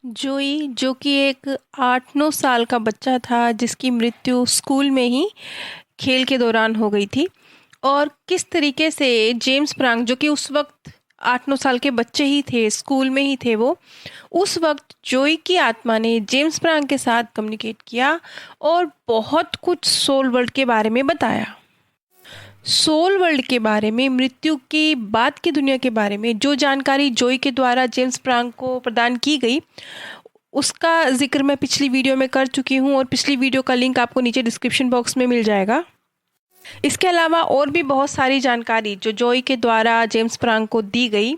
जोई जो कि एक 8-9 साल का बच्चा था जिसकी मृत्यु स्कूल में ही खेल के दौरान हो गई थी। और किस तरीके से जेम्स प्रांग जो कि उस वक्त 8-9 साल के बच्चे ही थे, स्कूल में ही थे वो, उस वक्त जोई की आत्मा ने जेम्स प्रांग के साथ कम्युनिकेट किया और बहुत कुछ सोल वर्ल्ड के बारे में बताया। सोल वर्ल्ड के बारे में, मृत्यु के बाद की दुनिया के बारे में जो जानकारी जोई के द्वारा जेम्स प्रांग को प्रदान की गई, उसका जिक्र मैं पिछली वीडियो में कर चुकी हूँ और पिछली वीडियो का लिंक आपको नीचे डिस्क्रिप्शन बॉक्स में मिल जाएगा। इसके अलावा और भी बहुत सारी जानकारी जो जोई के द्वारा जेम्स प्रांग को दी गई,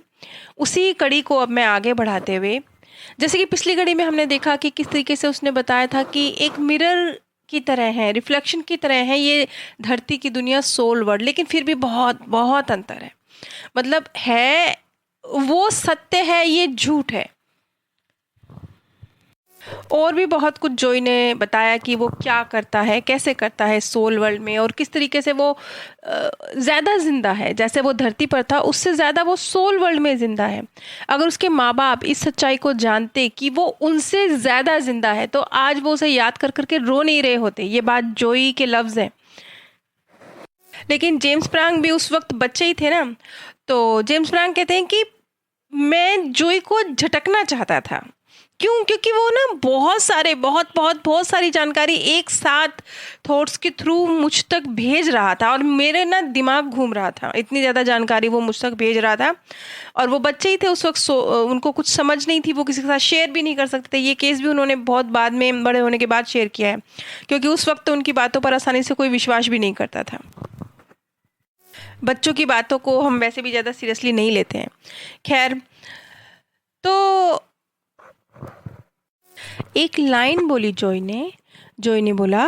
उसी कड़ी को अब मैं आगे बढ़ाते हुए, जैसे कि पिछली कड़ी में हमने देखा कि किस तरीके से उसने बताया था कि एक मिरर की तरह है, रिफ्लेक्शन की तरह है ये धरती की दुनिया, सोल वर्ल्ड, लेकिन फिर भी बहुत बहुत अंतर है। मतलब है वो सत्य है, ये झूठ है। और भी बहुत कुछ जोई ने बताया कि वो क्या करता है, कैसे करता है सोल वर्ल्ड में, और किस तरीके से वो ज़्यादा जिंदा है। जैसे वो धरती पर था, उससे ज़्यादा वो सोल वर्ल्ड में जिंदा है। अगर उसके माँ बाप इस सच्चाई को जानते कि वो उनसे ज़्यादा जिंदा है, तो आज वो उसे याद कर करके रो नहीं रहे होते। ये बात जोई के लफ्ज़ हैं। लेकिन जेम्स प्रांग भी उस वक्त बच्चे ही थे ना, तो जेम्स प्रांग कहते हैं कि मैं जोई को झटकना चाहता था। क्यों? क्योंकि वो ना बहुत सारी जानकारी एक साथ थॉट्स के थ्रू मुझ तक भेज रहा था, और मेरे ना दिमाग घूम रहा था, इतनी ज़्यादा जानकारी वो मुझ तक भेज रहा था। और वो बच्चे ही थे उस वक्त, उनको कुछ समझ नहीं थी, वो किसी के साथ शेयर भी नहीं कर सकते थे। ये केस भी उन्होंने बहुत बाद में, बड़े होने के बाद शेयर किया है, क्योंकि उस वक्त तो उनकी बातों पर आसानी से कोई विश्वास भी नहीं करता था। बच्चों की बातों को हम वैसे भी ज़्यादा सीरियसली नहीं लेते हैं। खैर, तो एक लाइन बोली जोई ने बोला,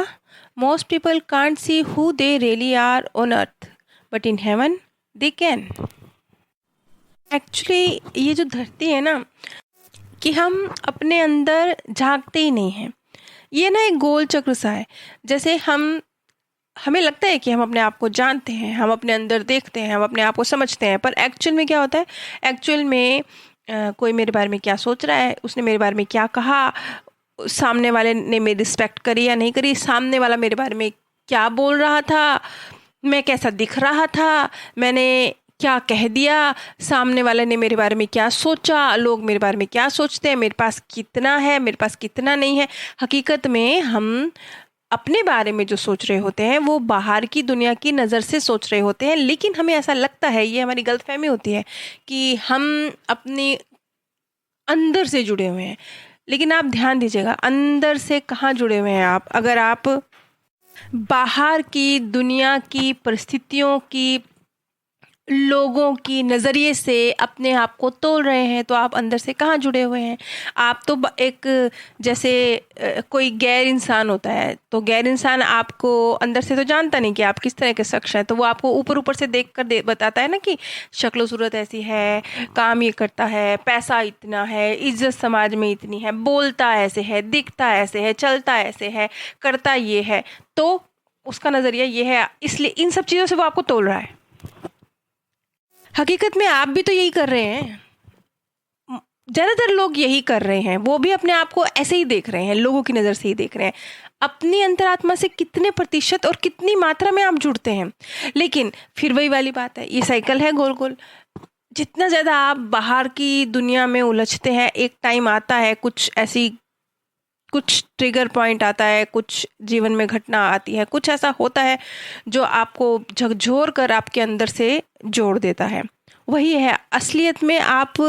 most people can't see who they really are on earth, but in heaven they can. Actually ये जो धरती है ना, कि हम अपने अंदर झांकते ही नहीं हैं। ये ना एक गोल चक्र सा है। जैसे हमें लगता है कि हम अपने आप को जानते हैं, हम अपने अंदर देखते हैं, हम अपने आप को समझते हैं, पर एक्चुअल में क्या होता है? एक्चुअल में कोई मेरे बारे में क्या सोच रहा है, उसने मेरे बारे में क्या कहा, सामने वाले ने मेरी रिस्पेक्ट करी या नहीं करी, सामने वाला मेरे बारे में क्या बोल रहा था, मैं कैसा दिख रहा था, मैंने क्या कह दिया, सामने वाले ने मेरे बारे में क्या सोचा, लोग मेरे बारे में क्या सोचते हैं, मेरे पास कितना है, मेरे पास कितना नहीं है। हकीकत में हम अपने बारे में जो सोच रहे होते हैं वो बाहर की दुनिया की नज़र से सोच रहे होते हैं, लेकिन हमें ऐसा लगता है, ये हमारी गलतफहमी होती है कि हम अपने अंदर से जुड़े हुए हैं। लेकिन आप ध्यान दीजिएगा, अंदर से कहाँ जुड़े हुए हैं आप? अगर आप बाहर की दुनिया की परिस्थितियों की, लोगों की नज़रिए से अपने आप को तोल रहे हैं, तो आप अंदर से कहाँ जुड़े हुए हैं? आप तो एक जैसे कोई गैर इंसान होता है, तो गैर इंसान आपको अंदर से तो जानता नहीं कि आप किस तरह के शख्स हैं, तो वो आपको ऊपर ऊपर से देख कर बताता है ना कि शक्ल सूरत ऐसी है, काम ये करता है, पैसा इतना है, इज्जत समाज में इतनी है, बोलता ऐसे है, दिखता ऐसे है, चलता ऐसे है, करता ये है, तो उसका नज़रिया ये है। इसलिए इन सब चीज़ों से वो आपको तोल रहा है। हकीकत में आप भी तो यही कर रहे हैं। ज़्यादातर लोग यही कर रहे हैं, वो भी अपने आप को ऐसे ही देख रहे हैं, लोगों की नज़र से ही देख रहे हैं। अपनी अंतरात्मा से कितने प्रतिशत और कितनी मात्रा में आप जुड़ते हैं? लेकिन फिर वही वाली बात है, ये साइकिल है गोल गोल। जितना ज़्यादा आप बाहर की दुनिया में उलझते हैं, एक टाइम आता है, कुछ ट्रिगर पॉइंट आता है, कुछ जीवन में घटना आती है, कुछ ऐसा होता है जो आपको झकझोर कर आपके अंदर से जोड़ देता है। वही है असलियत में, आप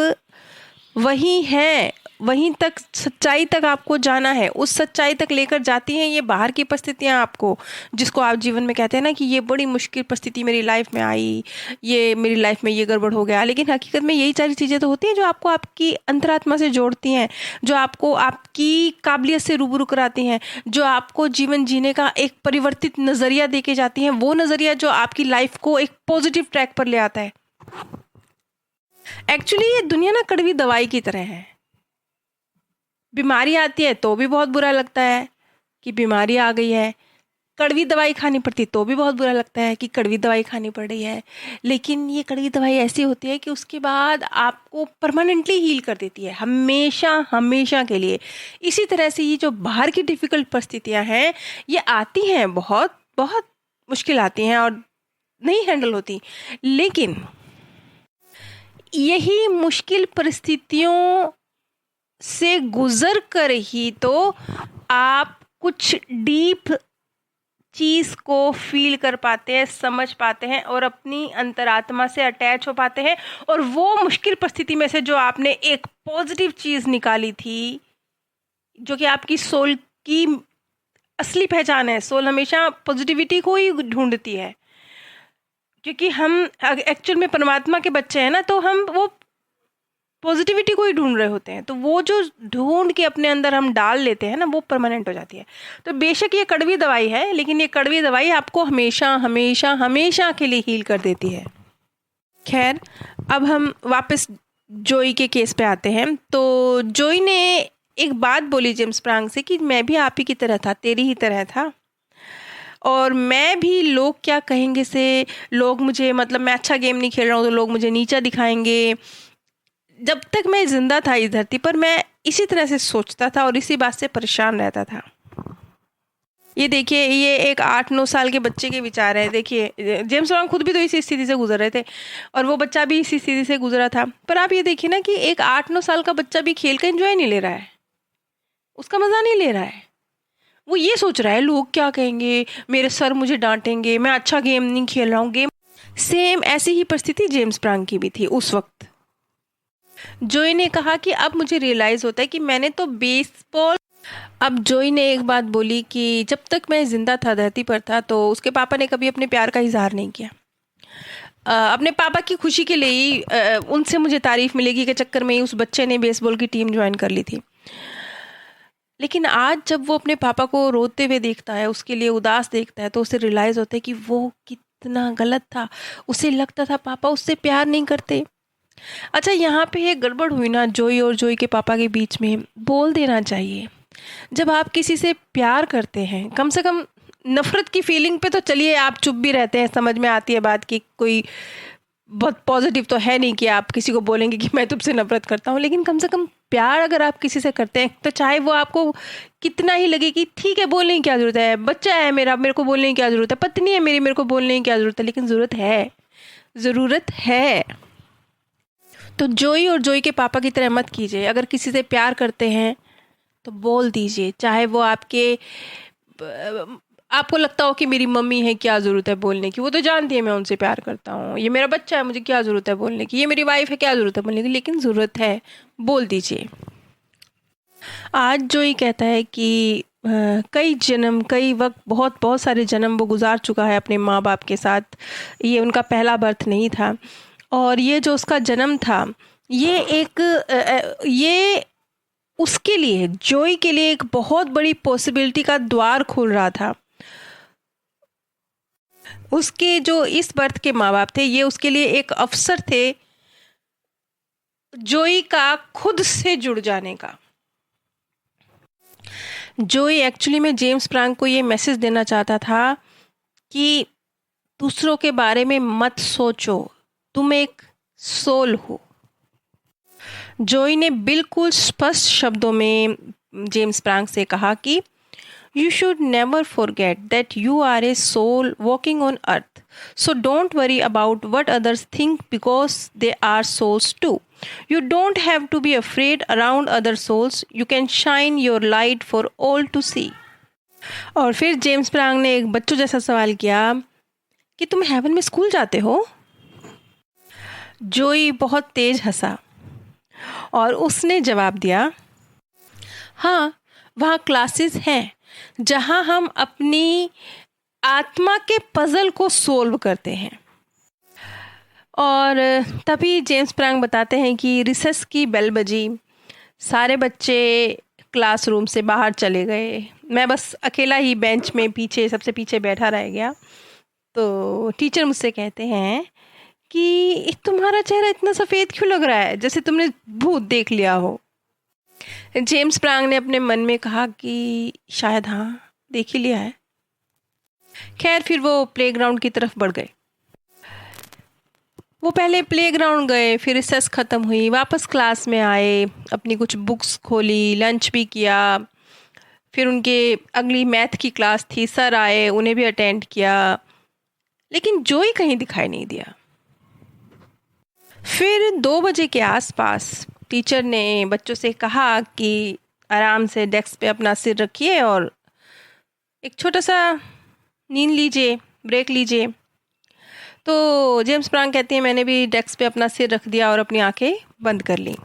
वही हैं, वहीं तक, सच्चाई तक आपको जाना है। उस सच्चाई तक लेकर जाती हैं ये बाहर की परिस्थितियाँ आपको, जिसको आप जीवन में कहते हैं ना कि ये बड़ी मुश्किल परिस्थिति मेरी लाइफ में आई, ये मेरी लाइफ में ये गड़बड़ हो गया। लेकिन हकीकत में यही सारी चीज़ें तो होती हैं जो आपको आपकी अंतरात्मा से जोड़ती हैं, जो आपको आपकी काबिलियत से रूबरू कराती हैं, जो आपको जीवन जीने का एक परिवर्तित नज़रिया दे के जाती हैं, वो नज़रिया जो आपकी लाइफ को एक पॉजिटिव ट्रैक पर ले आता है। एक्चुअली ये दुनिया ना कड़वी दवाई की तरह है। बीमारी आती है तो भी बहुत बुरा लगता है कि बीमारी आ गई है, कड़वी दवाई खानी पड़ती है तो भी बहुत बुरा लगता है कि कड़वी दवाई खानी पड़ रही है, लेकिन ये कड़वी दवाई ऐसी होती है कि उसके बाद आपको परमानेंटली हील कर देती है, हमेशा हमेशा के लिए। इसी तरह से ये जो बाहर की डिफ़िकल्ट परिस्थितियाँ हैं, ये आती हैं, बहुत बहुत मुश्किल आती हैं और नहीं हैंडल होती, लेकिन यही मुश्किल परिस्थितियों से गुज़र कर ही तो आप कुछ डीप चीज़ को फील कर पाते हैं, समझ पाते हैं और अपनी अंतरात्मा से अटैच हो पाते हैं। और वो मुश्किल परिस्थिति में से जो आपने एक पॉजिटिव चीज़ निकाली थी, जो कि आपकी सोल की असली पहचान है। सोल हमेशा पॉजिटिविटी को ही ढूंढती है, क्योंकि हम एक्चुअल में परमात्मा के बच्चे हैं ना, तो हम वो पॉजिटिविटी को ही ढूंढ रहे होते हैं। तो वो जो ढूंढ के अपने अंदर हम डाल लेते हैं ना, वो परमानेंट हो जाती है। तो बेशक ये कड़वी दवाई है, लेकिन ये कड़वी दवाई आपको हमेशा हमेशा हमेशा के लिए हील कर देती है। खैर, अब हम वापस जोई के केस पे आते हैं। तो जोई ने एक बात बोली जेम्स प्रांग से कि मैं भी आप ही की तरह था, तेरी ही तरह था, और मैं भी लोग क्या कहेंगे से, लोग मुझे, मतलब मैं अच्छा गेम नहीं खेल रहा हूँ तो लोग मुझे नीचा दिखाएंगे। जब तक मैं ज़िंदा था इस धरती पर, मैं इसी तरह से सोचता था और इसी बात से परेशान रहता था। ये देखिए, ये एक 8-9 साल के बच्चे के विचार है। देखिए, जेम्स ब्राउन खुद भी तो इसी स्थिति से गुजर रहे थे और वो बच्चा भी इसी स्थिति से गुजरा था। पर आप ये देखिए ना कि एक 8-9 साल का बच्चा भी खेल का एंजॉय नहीं ले रहा है, उसका मज़ा नहीं ले रहा है। वो ये सोच रहा है लोग क्या कहेंगे, मेरे सर मुझे डांटेंगे, मैं अच्छा गेम नहीं खेल रहा हूँ। गेम सेम ऐसी ही परिस्थिति जेम्स ब्राउन की भी थी उस वक्त। जोई ने कहा कि अब मुझे रियलाइज़ होता है कि मैंने तो बेसबॉल। अब जोई ने एक बात बोली कि जब तक मैं ज़िंदा था, धरती पर था, तो उसके पापा ने कभी अपने प्यार का इजहार नहीं किया। अपने पापा की खुशी के लिए ही उनसे मुझे तारीफ़ मिलेगी के चक्कर में ही उस बच्चे ने बेसबॉल की टीम ज्वाइन कर ली थी। लेकिन आज जब वो अपने पापा को रोते हुए देखता है, उसके लिए उदास देखता है, तो उसे रियलाइज़ होता है कि वो कितना गलत था। उसे लगता था पापा उससे प्यार नहीं करते। अच्छा, यहाँ पे एक गड़बड़ हुई ना जोई और जोई के पापा के बीच में। बोल देना चाहिए, जब आप किसी से प्यार करते हैं, कम से कम नफ़रत की फीलिंग पे तो चलिए आप चुप भी रहते हैं, समझ में आती है बात कि कोई बहुत पॉजिटिव तो है नहीं कि आप किसी को बोलेंगे कि मैं तुमसे नफ़रत करता हूँ। लेकिन कम से कम प्यार अगर आप किसी से करते हैं, तो चाहे वो आपको कितना ही लगे कि ठीक है, बोलने की क्या ज़रूरत है, बच्चा है मेरा, मेरे को बोलने की क्या ज़रूरत है, पत्नी है मेरी, मेरे को बोलने की क्या ज़रूरत है, लेकिन ज़रूरत है, ज़रूरत है। तो जोई और जोई के पापा की तरह मत कीजिए। अगर किसी से प्यार करते हैं तो बोल दीजिए, चाहे वो आपको लगता हो कि मेरी मम्मी है, क्या ज़रूरत है बोलने की, वो तो जानती है मैं उनसे प्यार करता हूँ। ये मेरा बच्चा है, मुझे क्या ज़रूरत है बोलने की, ये मेरी वाइफ है, क्या ज़रूरत है बोलने की, लेकिन ज़रूरत है, बोल दीजिए। आज जोई कहता है कि कई जन्म, कई वक्त, बहुत बहुत सारे जन्म वो गुजार चुका है अपने माँ बाप के साथ। ये उनका पहला बर्थ नहीं था, और ये जो उसका जन्म था, ये ये उसके लिए, जोई के लिए एक बहुत बड़ी पॉसिबिलिटी का द्वार खोल रहा था। उसके जो इस बर्थ के माँ बाप थे, ये उसके लिए एक अवसर थे जोई का खुद से जुड़ जाने का। जोई एक्चुअली में जेम्स प्रांग को ये मैसेज देना चाहता था कि दूसरों के बारे में मत सोचो, तुम एक सोल हो। जोई ने बिल्कुल स्पष्ट शब्दों में जेम्स प्रांग से कहा कि you should never forget that you are a soul walking on earth. So don't worry about what others think because they are souls too. You don't have to be afraid around other souls. You can shine your light for all to see. और फिर James प्रांग ने एक बच्चों जैसा सवाल किया कि तुम हेवन में स्कूल जाते हो? जोई बहुत तेज हंसा और उसने जवाब दिया, हाँ, वहाँ क्लासेस हैं जहाँ हम अपनी आत्मा के पज़ल को सोल्व करते हैं। और तभी जेम्स प्रांग बताते हैं कि रिसेस की बेल बजी, सारे बच्चे क्लासरूम से बाहर चले गए, मैं बस अकेला ही बेंच में पीछे, सबसे पीछे बैठा रह गया। तो टीचर मुझसे कहते हैं कि तुम्हारा चेहरा इतना सफ़ेद क्यों लग रहा है, जैसे तुमने भूत देख लिया हो। जेम्स प्रांग ने अपने मन में कहा कि शायद हाँ, देख ही लिया है। खैर फिर वो प्लेग्राउंड की तरफ बढ़ गए। वो पहले प्लेग्राउंड गए, फिर रिसेस ख़त्म हुई, वापस क्लास में आए, अपनी कुछ बुक्स खोली, लंच भी किया। फिर उनके अगली मैथ की क्लास थी, सर आए, उन्हें भी अटेंड किया, लेकिन जोई कहीं दिखाई नहीं दिया। फिर 2 बजे के आसपास टीचर ने बच्चों से कहा कि आराम से डेस्क पे अपना सिर रखिए और एक छोटा सा नींद लीजिए, ब्रेक लीजिए। तो जेम्स प्रांग कहती हैं मैंने भी डेस्क पे अपना सिर रख दिया और अपनी आंखें बंद कर ली।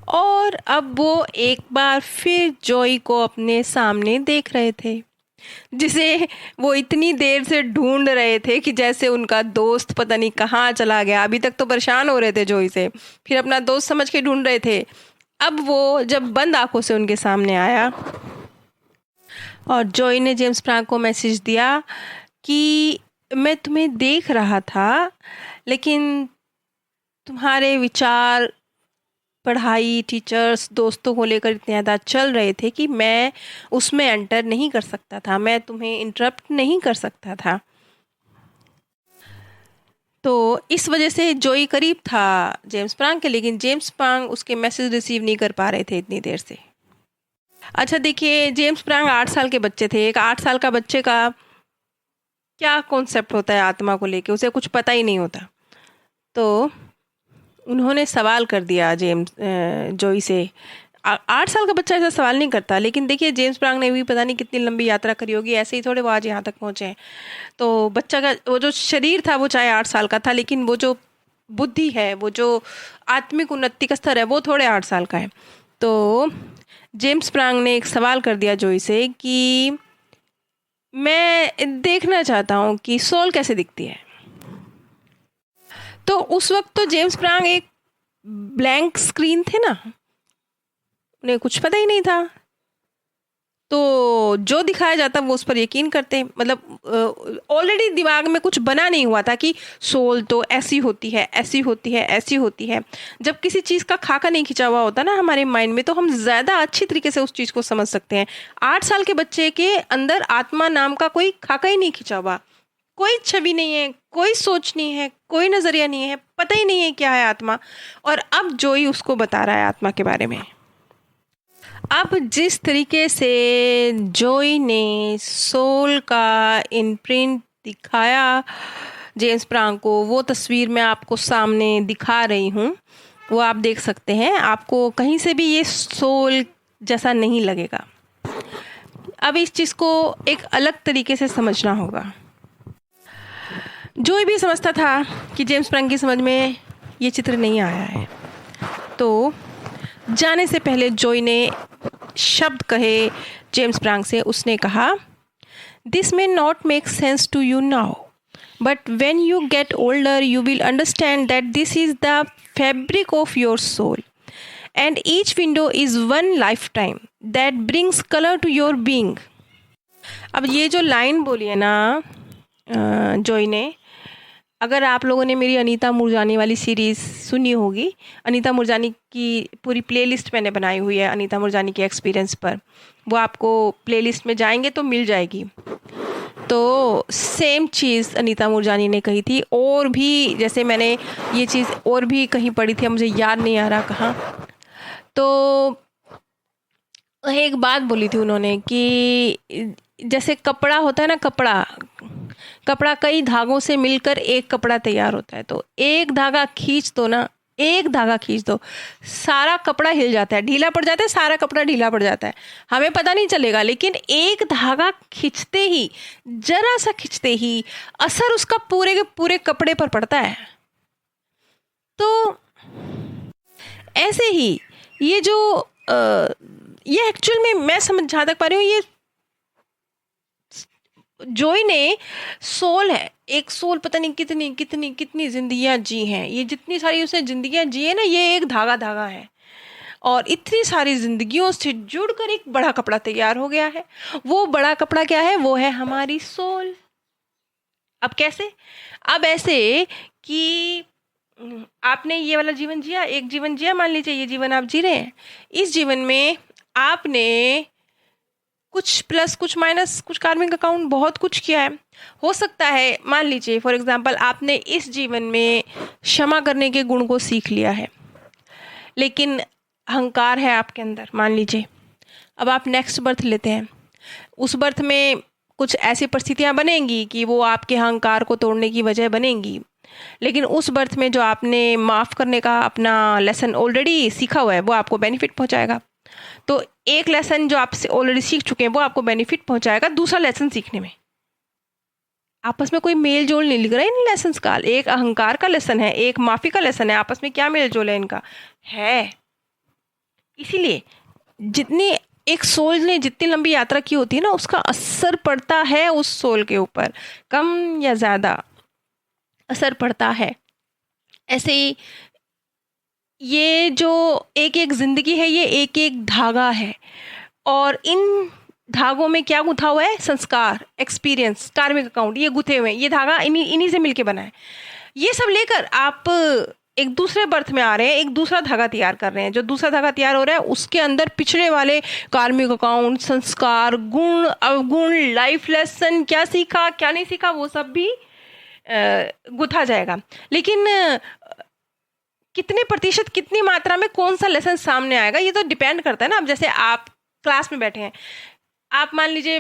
और अब वो एक बार फिर जॉय को अपने सामने देख रहे थे, जिसे वो इतनी देर से ढूंढ रहे थे कि जैसे उनका दोस्त पता नहीं कहाँ चला गया। अभी तक तो परेशान हो रहे थे जॉय से, फिर अपना दोस्त समझ के ढूंढ रहे थे। अब वो जब बंद आंखों से उनके सामने आया और जॉय ने जेम्स प्रांग को मैसेज दिया कि मैं तुम्हें देख रहा था, लेकिन तुम्हारे विचार पढ़ाई, टीचर्स, दोस्तों को लेकर इतने ज़्यादा चल रहे थे कि मैं उसमें एंटर नहीं कर सकता था, मैं तुम्हें इंटरप्ट नहीं कर सकता था। तो इस वजह से जोई करीब था जेम्स प्रांग के, लेकिन जेम्स प्रांग उसके मैसेज रिसीव नहीं कर पा रहे थे इतनी देर से। अच्छा देखिए, जेम्स प्रांग 8 साल के बच्चे थे। एक 8 साल का बच्चे का क्या कॉन्सेप्ट होता है आत्मा को लेके, उसे कुछ पता ही नहीं होता। तो उन्होंने सवाल कर दिया जोई से। 8 साल का बच्चा ऐसा सवाल नहीं करता, लेकिन देखिए जेम्स प्रांग ने भी पता नहीं कितनी लंबी यात्रा करी होगी, ऐसे ही थोड़े वो आज यहाँ तक पहुँचे हैं। तो बच्चा का वो जो शरीर था वो चाहे 8 साल का था, लेकिन वो जो बुद्धि है, वो जो आत्मिक उन्नति का स्तर है, वो थोड़े 8 साल का है। तो जेम्स प्रांग ने एक सवाल कर दिया जोई से कि मैं देखना चाहता हूँ कि सोल कैसे दिखती है। तो उस वक्त तो जेम्स प्रांग एक ब्लैंक स्क्रीन थे ना, उन्हें कुछ पता ही नहीं था। तो जो दिखाया जाता वो उस पर यकीन करते, मतलब ऑलरेडी दिमाग में कुछ बना नहीं हुआ था कि सोल तो ऐसी होती है, ऐसी होती है, ऐसी होती है। जब किसी चीज़ का खाका नहीं खिंचा हुआ होता ना हमारे माइंड में, तो हम ज़्यादा अच्छी तरीके से उस चीज़ को समझ सकते हैं। 8 साल के बच्चे के अंदर आत्मा नाम का कोई खाका ही नहीं खिंचा हुआ, कोई छवि नहीं है, कोई सोच नहीं है, कोई नज़रिया नहीं है, पता ही नहीं है क्या है आत्मा। और अब जोई उसको बता रहा है आत्मा के बारे में। अब जिस तरीके से जोई ने सोल का इम्प्रिंट दिखाया जेम्स प्रांग को, वो तस्वीर मैं आपको सामने दिखा रही हूँ, वो आप देख सकते हैं। आपको कहीं से भी ये सोल जैसा नहीं लगेगा। अब इस चीज़ को एक अलग तरीके से समझना होगा। जोई भी समझता था कि जेम्स प्रांग की समझ में ये चित्र नहीं आया है। तो जाने से पहले जोई ने शब्द कहे जेम्स प्रांग से। उसने कहा, this may not make sense to you now, but when you get older you will understand that this is the fabric of your soul and each window is one life time that brings colour to your being. अब ये जो line बोली है ना जोई ने, अगर आप लोगों ने मेरी अनीता मूरजानी वाली सीरीज़ सुनी होगी, अनीता मूरजानी की पूरी प्लेलिस्ट मैंने बनाई हुई है अनीता मूरजानी के एक्सपीरियंस पर, वो आपको प्लेलिस्ट में जाएंगे तो मिल जाएगी। तो सेम चीज़ अनीता मूरजानी ने कही थी, और भी जैसे मैंने ये चीज़ और भी कहीं पढ़ी थी, मुझे याद नहीं आ रहा कहाँ। तो एक बात बोली थी उन्होंने कि जैसे कपड़ा होता है ना, कपड़ा कई धागों से मिलकर एक कपड़ा तैयार होता है। तो एक धागा खींच दो ना, एक धागा खींच दो, सारा कपड़ा हिल जाता है, ढीला पड़ जाता है, सारा कपड़ा ढीला पड़ जाता है, हमें पता नहीं चलेगा। लेकिन एक धागा खींचते ही, जरा सा खींचते ही असर उसका पूरे के पूरे कपड़े पर पड़ता है। तो ऐसे ही ये जो ये एक्चुअल में मैं समझ जहाँ तक पा रही हूँ, ये जोई ने सोल है, एक सोल पता नहीं कितनी कितनी कितनी जिंदगियां जी हैं, ये जितनी सारी उसने जिंदगियां जी है ना, ये एक धागा है, और इतनी सारी जिंदगियों से जुड़कर एक बड़ा कपड़ा तैयार हो गया है। वो बड़ा कपड़ा क्या है? वो है हमारी सोल। अब कैसे? अब ऐसे कि आपने ये वाला जीवन जिया, एक जीवन जिया, मान लीजिए ये जीवन आप जी रहे हैं। इस जीवन में आपने कुछ प्लस कुछ माइनस, कुछ कार्मिक अकाउंट, बहुत कुछ किया है। हो सकता है मान लीजिए फॉर एग्जांपल आपने इस जीवन में क्षमा करने के गुण को सीख लिया है, लेकिन अहंकार है आपके अंदर मान लीजिए। अब आप नेक्स्ट बर्थ लेते हैं, उस बर्थ में कुछ ऐसी परिस्थितियां बनेंगी कि वो आपके अहंकार को तोड़ने की वजह बनेंगी, लेकिन उस बर्थ में जो आपने माफ़ करने का अपना लेसन ऑलरेडी सीखा हुआ है वो आपको बेनिफिट पहुंचाएगा। तो एक लेसन जो आप ऑलरेडी सीख चुके हैं वो आपको बेनिफिट पहुंचाएगा दूसरा लेसन सीखने में। आपस में कोई मेल जोल नहीं लिख रहा है इन लेसन्स का। एक अहंकार का लेसन है, एक माफ़ी का लेसन है, आपस में क्या मेल जोल है इनका है। इसीलिए जितनी एक सोल ने जितनी लंबी यात्रा की होती है ना, उसका असर पड़ता है उस सोल के ऊपर, कम या ज़्यादा असर पड़ता है। ऐसे ही ये जो एक एक ज़िंदगी है ये एक एक धागा है, और इन धागों में क्या गुथा हुआ है? संस्कार, एक्सपीरियंस, कार्मिक अकाउंट, ये गुथे हुए हैं। ये धागा इन्हीं से मिलके बना है। ये सब लेकर आप एक दूसरे बर्थ में आ रहे हैं, एक दूसरा धागा तैयार कर रहे हैं। जो दूसरा धागा तैयार हो रहा है उसके अंदर पिछले वाले कार्मिक अकाउंट, संस्कार, गुण, अवगुण, लाइफ लेसन, क्या सीखा क्या नहीं सीखा, वो सब भी गुथा जाएगा। लेकिन कितने प्रतिशत, कितनी मात्रा में कौन सा लेसन सामने आएगा ये तो डिपेंड करता है ना। अब जैसे आप क्लास में बैठे हैं, आप मान लीजिए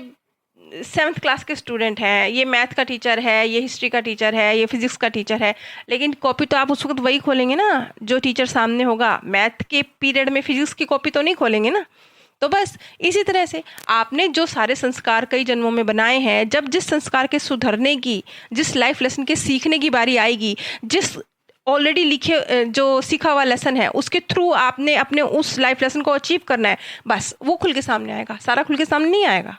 7th क्लास के स्टूडेंट हैं, ये मैथ का टीचर है, ये हिस्ट्री का टीचर है, ये फिजिक्स का टीचर है, लेकिन कॉपी तो आप उस वक्त वही खोलेंगे ना जो टीचर सामने होगा। मैथ के पीरियड में फिजिक्स की कॉपी तो नहीं खोलेंगे ना। तो बस इसी तरह से आपने जो सारे संस्कार कई जन्मों में बनाए हैं, जब जिस संस्कार के सुधरने की, जिस लाइफ लेसन के सीखने की बारी आएगी, जिस ऑलरेडी लिखे जो सीखा हुआ लेसन है उसके थ्रू आपने अपने उस लाइफ लेसन को अचीव करना है, बस वो खुल के सामने आएगा, सारा खुल के सामने नहीं आएगा।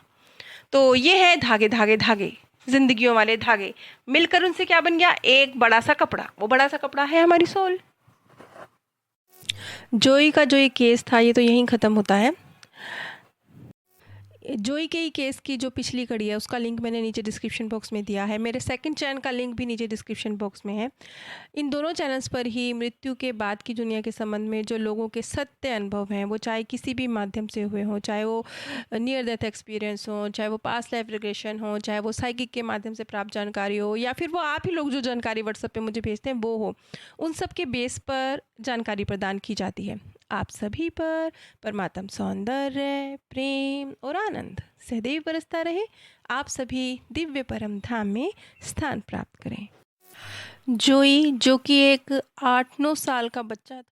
तो ये है धागे धागे धागे, जिंदगियों वाले धागे मिलकर उनसे क्या बन गया? एक बड़ा सा कपड़ा। वो बड़ा सा कपड़ा है हमारी सोल। जोई का जो ये केस था ये तो यहीं ख़त्म होता है। जोई के ही केस की जो पिछली कड़ी है उसका लिंक मैंने नीचे डिस्क्रिप्शन बॉक्स में दिया है। मेरे सेकंड चैनल का लिंक भी नीचे डिस्क्रिप्शन बॉक्स में है। इन दोनों चैनल्स पर ही मृत्यु के बाद की दुनिया के संबंध में जो लोगों के सत्य अनुभव हैं, वो चाहे किसी भी माध्यम से हुए हों, चाहे वो नियर डेथ एक्सपीरियंस हो, चाहे वो पास्ट लाइफ रिग्रेशन हो, चाहे वो साइकिक के माध्यम से प्राप्त जानकारी हो, या फिर वो आप ही लोग जो जानकारी व्हाट्सएप पर मुझे भेजते हैं वो हो, उन सब के बेस पर जानकारी प्रदान की जाती है। आप सभी पर परमात्म सौंदर्य, प्रेम और आनंद सदैव बरसता रहे। आप सभी दिव्य परम धाम में स्थान प्राप्त करें। जोई जो कि एक 8-9 साल का बच्चा था।